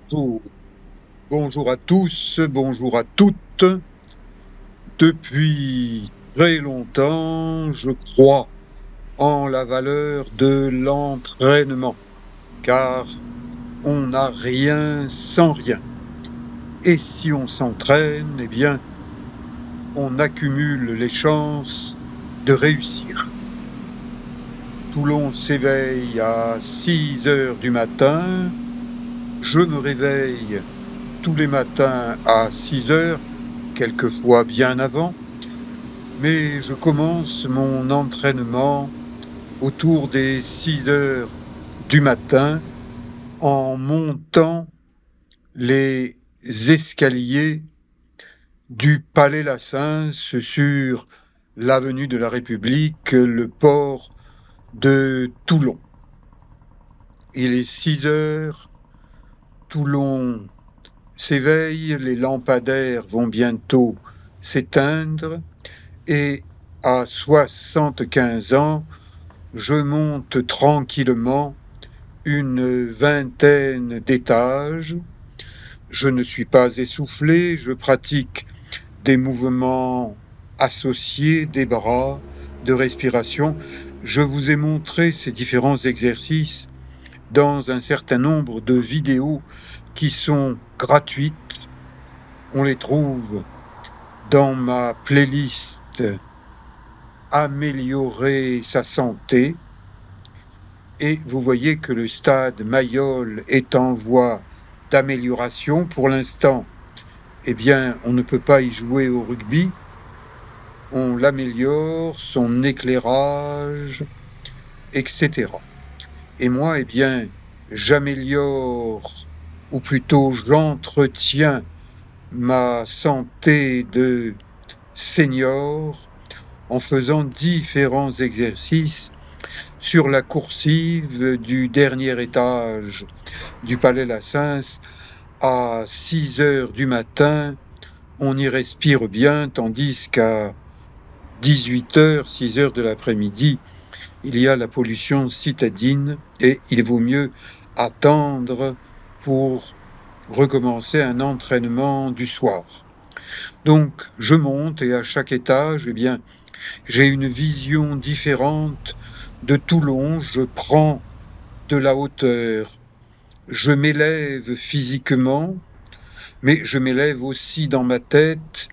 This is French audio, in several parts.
Bonjour, bonjour à tous, bonjour à toutes. Depuis très longtemps, je crois en la valeur de l'entraînement, car on n'a rien sans rien. Et si on s'entraîne, eh bien, on accumule les chances de réussir. Toulon s'éveille à 6 heures du matin. Je me réveille tous les matins à 6 heures, quelquefois bien avant. Mais je commence mon entraînement autour des 6 heures du matin en montant les escaliers du Palais Lassens sur l'avenue de la République, le port de Toulon. Il est 6 heures, Toulon s'éveille, les lampadaires vont bientôt s'éteindre et à 75 ans, je monte tranquillement une vingtaine d'étages. Je ne suis pas essoufflé, je pratique des mouvements associés des bras, de respiration. Je vous ai montré ces différents exercices dans un certain nombre de vidéos qui sont gratuites. On les trouve dans ma playlist Améliorer sa santé. Et vous voyez que le stade Mayol est en voie d'amélioration. Pour l'instant, eh bien, on ne peut pas y jouer au rugby. On l'améliore, son éclairage, etc. Et moi, eh bien, j'améliore, ou plutôt j'entretiens ma santé de senior en faisant différents exercices sur la coursive du dernier étage du Palais Lassens à 6 heures du matin. On y respire bien, tandis qu'à 18 heures, 6 heures de l'après-midi, il y a la pollution citadine et il vaut mieux attendre pour recommencer un entraînement du soir. Donc, je monte et à chaque étage, eh bien, j'ai une vision différente de Toulon. Je prends de la hauteur. Je m'élève physiquement, mais je m'élève aussi dans ma tête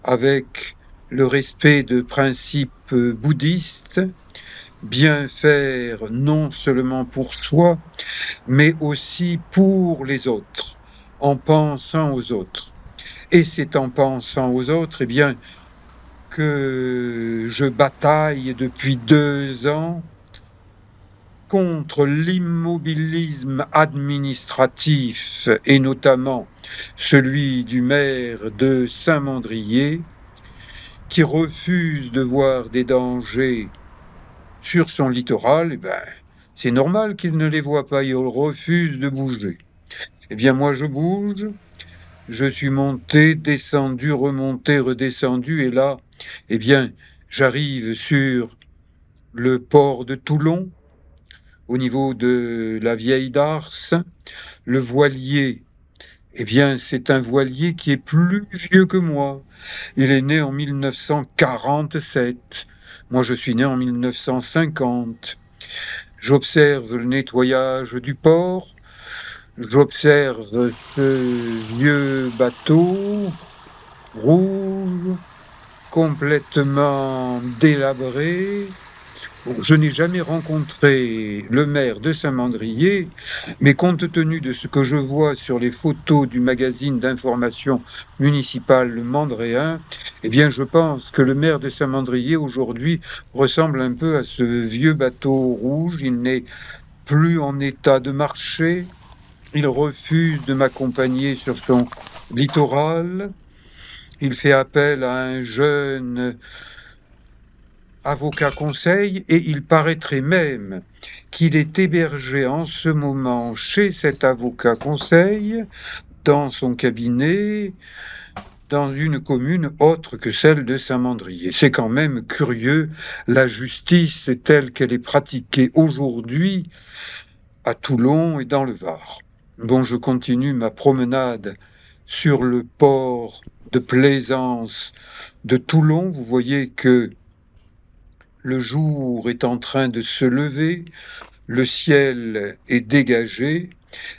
avec le respect de principes bouddhistes, bien faire non seulement pour soi, mais aussi pour les autres, en pensant aux autres. Et c'est en pensant aux autres, eh bien, que je bataille depuis 2 ans contre l'immobilisme administratif et notamment celui du maire de Saint-Mandrier qui refuse de voir des dangers sur son littoral. Eh ben, c'est normal qu'il ne les voit pas, il refuse de bouger. Eh bien, moi, je bouge, je suis monté, descendu, remonté, redescendu, et là, eh bien, j'arrive sur le port de Toulon, au niveau de la vieille Darse. Le voilier, eh bien, c'est un voilier qui est plus vieux que moi. Il est né en 1947. Moi, je suis né en 1950. J'observe le nettoyage du port. J'observe ce vieux bateau rouge, complètement délabré. Bon, je n'ai jamais rencontré le maire de Saint-Mandrier, mais compte tenu de ce que je vois sur les photos du magazine d'information municipale Le Mandréen, eh bien, je pense que le maire de Saint-Mandrier aujourd'hui ressemble un peu à ce vieux bateau rouge. Il n'est plus en état de marcher. Il refuse de m'accompagner sur son littoral. Il fait appel à un jeune avocat conseil et il paraîtrait même qu'il est hébergé en ce moment chez cet avocat conseil dans son cabinet dans une commune autre que celle de Saint-Mandrier. C'est quand même curieux, la justice telle qu'elle est pratiquée aujourd'hui à Toulon et dans le Var. Bon, je continue ma promenade sur le port de plaisance de Toulon. Vous voyez que le jour est en train de se lever, le ciel est dégagé.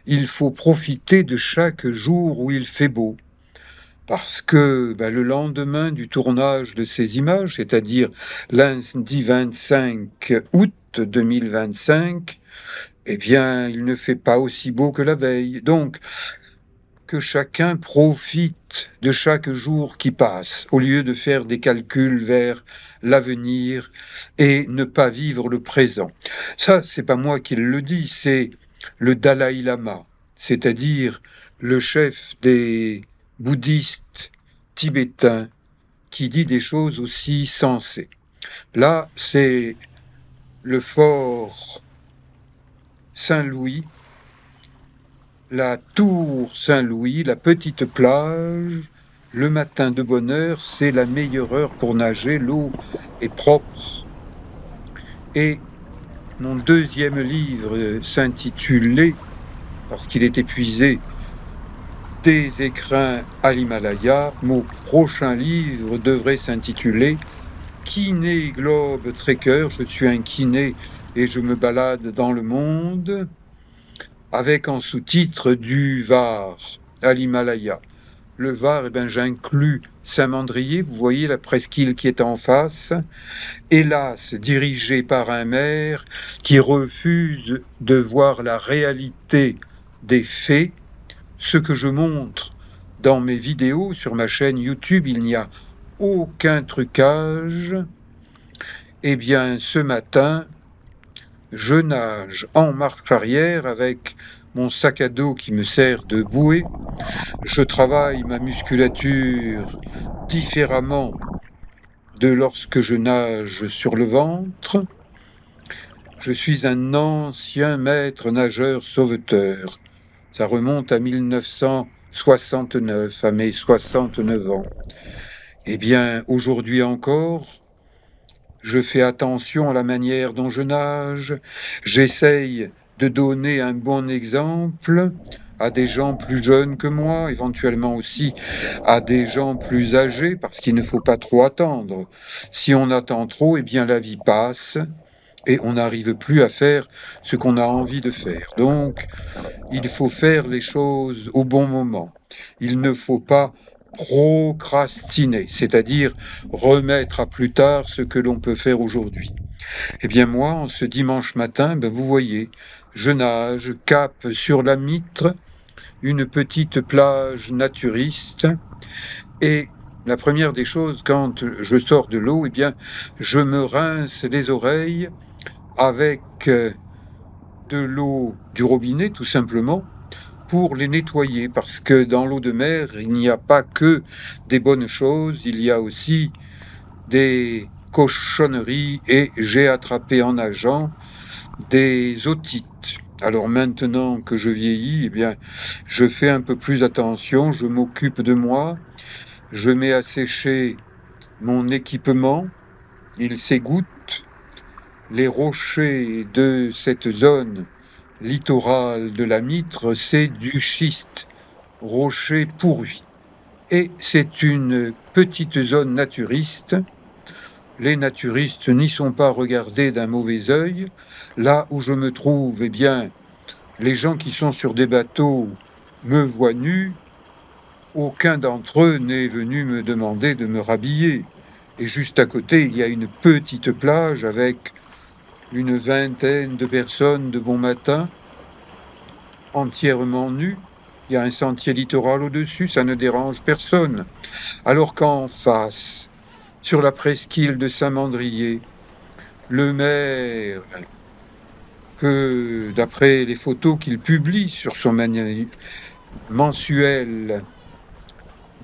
Il faut profiter de chaque jour où il fait beau. Parce que le lendemain du tournage de ces images, c'est-à-dire lundi 25 août 2025, eh bien, il ne fait pas aussi beau que la veille. Donc, que chacun profite de chaque jour qui passe, au lieu de faire des calculs vers l'avenir et ne pas vivre le présent. Ça, c'est pas moi qui le dis, c'est le Dalai Lama, c'est-à-dire le chef des bouddhistes tibétains qui dit des choses aussi sensées. Là, c'est le fort Saint-Louis, la tour Saint-Louis, la petite plage. Le matin de bonne heure, c'est la meilleure heure pour nager, l'eau est propre. Et mon deuxième livre s'intitulait, parce qu'il est épuisé, Des écrins à l'Himalaya. Mon prochain livre devrait s'intituler Kiné Globe Trekker. Je suis un kiné et je me balade dans le monde, avec en sous-titre du Var à l'Himalaya. Le Var, j'inclus Saint-Mandrier, vous voyez la presqu'île qui est en face, hélas dirigée par un maire qui refuse de voir la réalité des faits. Ce que je montre dans mes vidéos sur ma chaîne YouTube, il n'y a aucun trucage. Eh bien, ce matin, je nage en marche arrière avec mon sac à dos qui me sert de bouée. Je travaille ma musculature différemment de lorsque je nage sur le ventre. Je suis un ancien maître nageur sauveteur. Ça remonte à 1969, à mes 69 ans. Eh bien, aujourd'hui encore, je fais attention à la manière dont je nage. J'essaye de donner un bon exemple à des gens plus jeunes que moi, éventuellement aussi à des gens plus âgés, parce qu'il ne faut pas trop attendre. Si on attend trop, eh bien la vie passe et on n'arrive plus à faire ce qu'on a envie de faire. Donc, il faut faire les choses au bon moment. Il ne faut pas procrastiner, c'est-à-dire remettre à plus tard ce que l'on peut faire aujourd'hui. Eh bien moi, en ce dimanche matin, vous voyez, je nage, cap sur la Mitre, une petite plage naturiste, et la première des choses, quand je sors de l'eau, eh bien, je me rince les oreilles avec de l'eau du robinet, tout simplement, pour les nettoyer, parce que dans l'eau de mer, il n'y a pas que des bonnes choses, il y a aussi des cochonneries, et j'ai attrapé en nageant des otites. Alors maintenant que je vieillis, eh bien, je fais un peu plus attention, je m'occupe de moi, je mets à sécher mon équipement, il s'égoutte. Les rochers de cette zone littorale de la Mitre, c'est du schiste, rocher pourri. Et c'est une petite zone naturiste. Les naturistes n'y sont pas regardés d'un mauvais œil. Là où je me trouve, eh bien, les gens qui sont sur des bateaux me voient nu. Aucun d'entre eux n'est venu me demander de me rhabiller. Et juste à côté, il y a une petite plage avec une vingtaine de personnes de bon matin, entièrement nues. Il y a un sentier littoral au-dessus, ça ne dérange personne. Alors qu'en face, sur la presqu'île de Saint-Mandrier, le maire, que d'après les photos qu'il publie sur son mensuel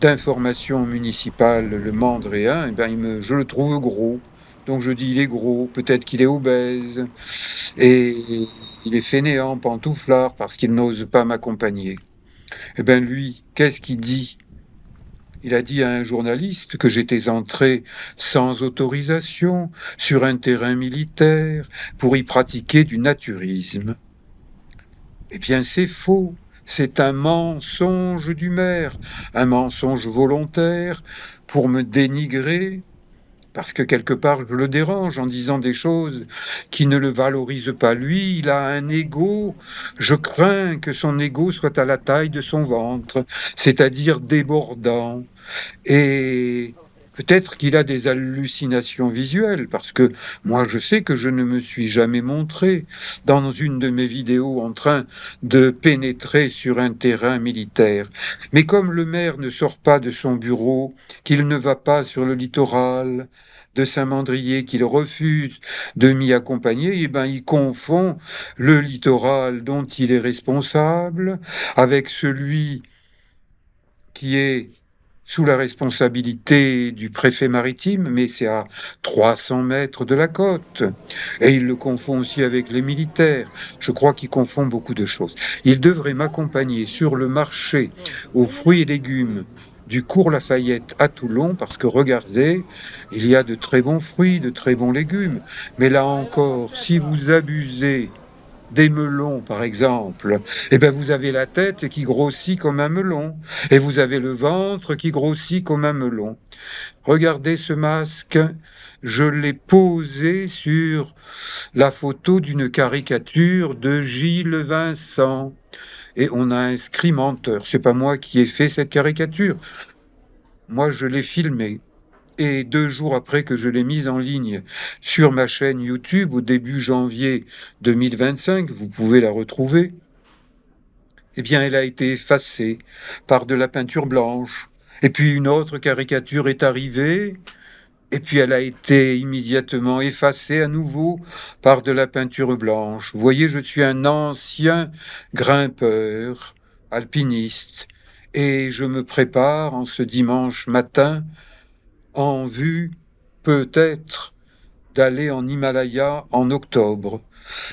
d'information municipale, le Mandréen, je le trouve gros. Donc je dis, il est gros, peut-être qu'il est obèse, et il est fainéant, pantouflard, parce qu'il n'ose pas m'accompagner. Eh bien lui, qu'est-ce qu'il dit? Il a dit à un journaliste que j'étais entré sans autorisation sur un terrain militaire pour y pratiquer du naturisme. Eh bien c'est faux. C'est un mensonge du maire, un mensonge volontaire pour me dénigrer, parce que quelque part je le dérange en disant des choses qui ne le valorisent pas. Lui, il a un ego, je crains que son ego soit à la taille de son ventre, c'est-à-dire débordant. Et peut-être qu'il a des hallucinations visuelles, parce que moi je sais que je ne me suis jamais montré dans une de mes vidéos en train de pénétrer sur un terrain militaire. Mais comme le maire ne sort pas de son bureau, qu'il ne va pas sur le littoral de Saint-Mandrier, qu'il refuse de m'y accompagner, eh ben, il confond le littoral dont il est responsable avec celui qui est sous la responsabilité du préfet maritime, mais c'est à 300 mètres de la côte. Et il le confond aussi avec les militaires. Je crois qu'il confond beaucoup de choses. Il devrait m'accompagner sur le marché aux fruits et légumes du cours Lafayette à Toulon, parce que regardez, il y a de très bons fruits, de très bons légumes. Mais là encore, si vous abusez des melons, par exemple, eh ben vous avez la tête qui grossit comme un melon, et vous avez le ventre qui grossit comme un melon. Regardez ce masque, je l'ai posé sur la photo d'une caricature de Gilles Vincent, et on a inscrit menteur. C'est pas moi qui ai fait cette caricature, moi je l'ai filmée. Et 2 jours après que je l'ai mise en ligne sur ma chaîne YouTube au début janvier 2025, vous pouvez la retrouver, eh bien elle a été effacée par de la peinture blanche. Et puis une autre caricature est arrivée, et puis elle a été immédiatement effacée à nouveau par de la peinture blanche. Vous voyez, je suis un ancien grimpeur, alpiniste, et je me prépare en ce dimanche matin en vue peut-être d'aller en Himalaya en octobre.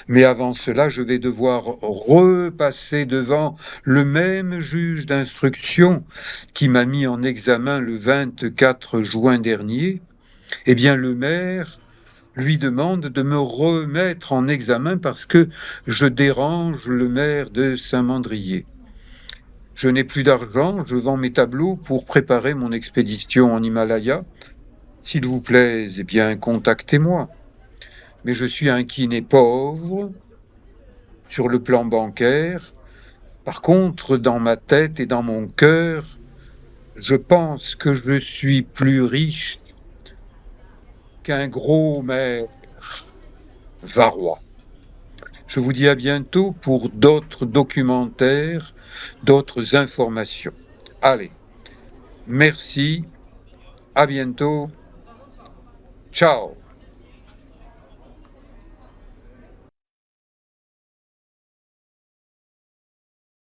Mais avant cela, je vais devoir repasser devant le même juge d'instruction qui m'a mis en examen le 24 juin dernier. Eh bien, le maire lui demande de me remettre en examen parce que je dérange le maire de Saint-Mandrier. Je n'ai plus d'argent, je vends mes tableaux pour préparer mon expédition en Himalaya. S'il vous plaît, eh bien, contactez-moi. Mais je suis un kiné pauvre sur le plan bancaire. Par contre, dans ma tête et dans mon cœur, je pense que je suis plus riche qu'un gros maire varois. Je vous dis à bientôt pour d'autres documentaires, d'autres informations. Allez, merci, à bientôt, ciao.